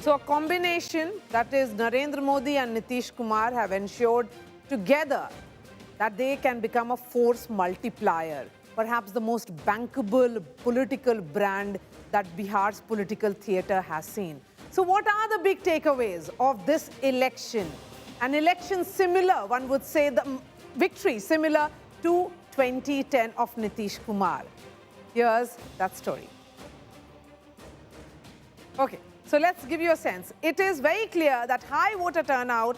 So a combination, that is Narendra Modi and Nitish Kumar, have ensured together that they can become a force multiplier, perhaps the most bankable political brand that Bihar's political theatre has seen. So what are the big takeaways of this election? An election similar, one would say, the victory similar to 2010 of Nitish Kumar. Here's that story. Okay, so let's give you a sense. It is very clear that high voter turnout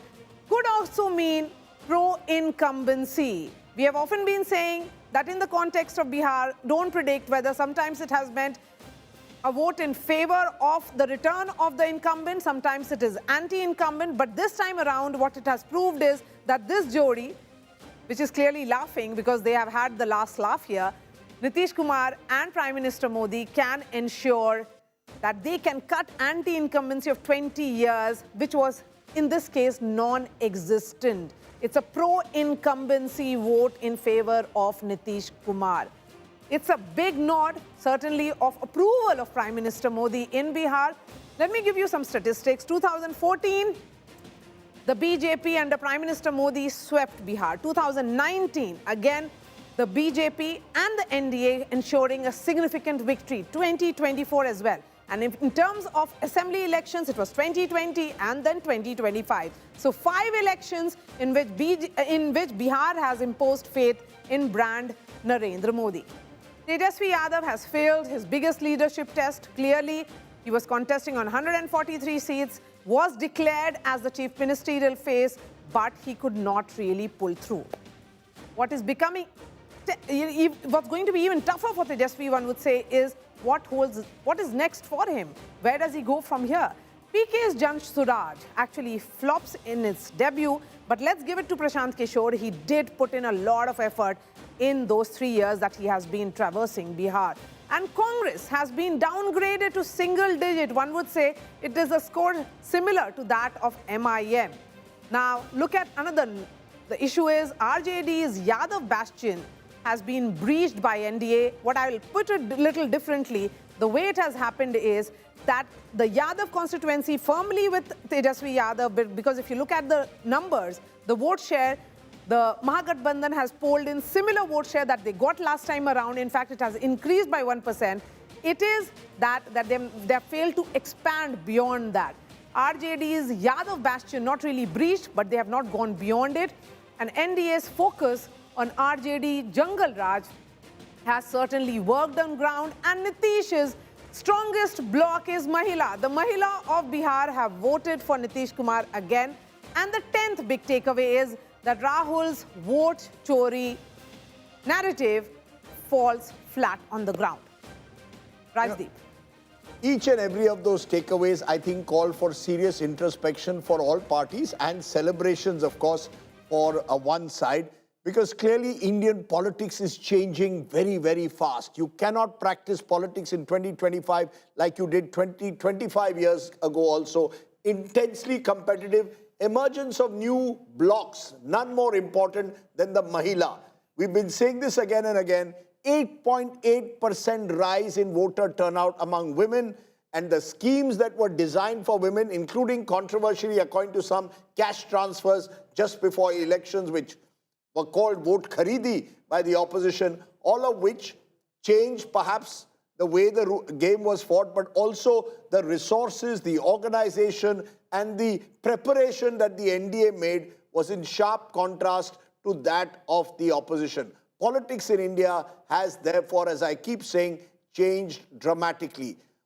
could also mean pro-incumbency. We have often been saying that in the context of Bihar, don't predict whether sometimes it has meant a vote in favor of the return of the incumbent, sometimes it is anti-incumbent, but this time around what it has proved is that this Jodi, which is clearly laughing because they have had the last laugh here, Nitish Kumar and Prime Minister Modi can ensure that they can cut anti-incumbency of 20 years, which was in this case non-existent. It's a pro-incumbency vote in favor of Nitish Kumar. It's a big nod, certainly, of approval of Prime Minister Modi in Bihar. Let me give you some statistics. 2014, the BJP under Prime Minister Modi swept Bihar. 2019, again, the BJP and the NDA ensuring a significant victory. 2024 as well. And in terms of assembly elections, it was 2020 and then 2025. So 5 elections in which Bihar has imposed faith in brand Narendra Modi. Tejashwi Yadav has failed his biggest leadership test. Clearly, he was contesting on 143 seats, was declared as the chief ministerial face, but he could not really pull through. What's going to be even tougher for Tejashwi, one would say, is what is next for him? Where does he go from here? PK's judge Suraaj actually flops in its debut, but let's give it to Prashant Kishor. He did put in a lot of effort in those 3 years that he has been traversing Bihar. And Congress has been downgraded to single digit. One would say it is a score similar to that of MIM. Now, look at another. The issue is RJD's Yadav bastion has been breached by NDA. What I will put it a little differently, the way it has happened is that the Yadav constituency firmly with Tejashwi Yadav, because if you look at the numbers, the vote share, the Mahagathbandhan has polled in similar vote share that they got last time around. In fact, it has increased by 1%. It is that they have failed to expand beyond that. RJD's Yadav bastion not really breached, but they have not gone beyond it. And NDA's focus on RJD Jungle Raj has certainly worked on ground. And Nitish's strongest bloc is Mahila. The Mahila of Bihar have voted for Nitish Kumar again. And the 10th big takeaway is that Rahul's vote chori narrative falls flat on the ground. Rajdeep. Each and every of those takeaways, I think, call for serious introspection for all parties and celebrations, of course, for one side. Because clearly Indian politics is changing very, very fast. You cannot practice politics in 2025 like you did 25 years ago also. Intensely competitive, emergence of new blocks, none more important than the Mahila. We've been saying this again and again, 8.8% rise in voter turnout among women, and the schemes that were designed for women, including controversially, according to some, cash transfers just before elections, which were called vote kharidi by the opposition, all of which changed perhaps the way the game was fought, but also the resources, the organization, and the preparation that the NDA made was in sharp contrast to that of the opposition. Politics in India has therefore, as I keep saying, changed dramatically.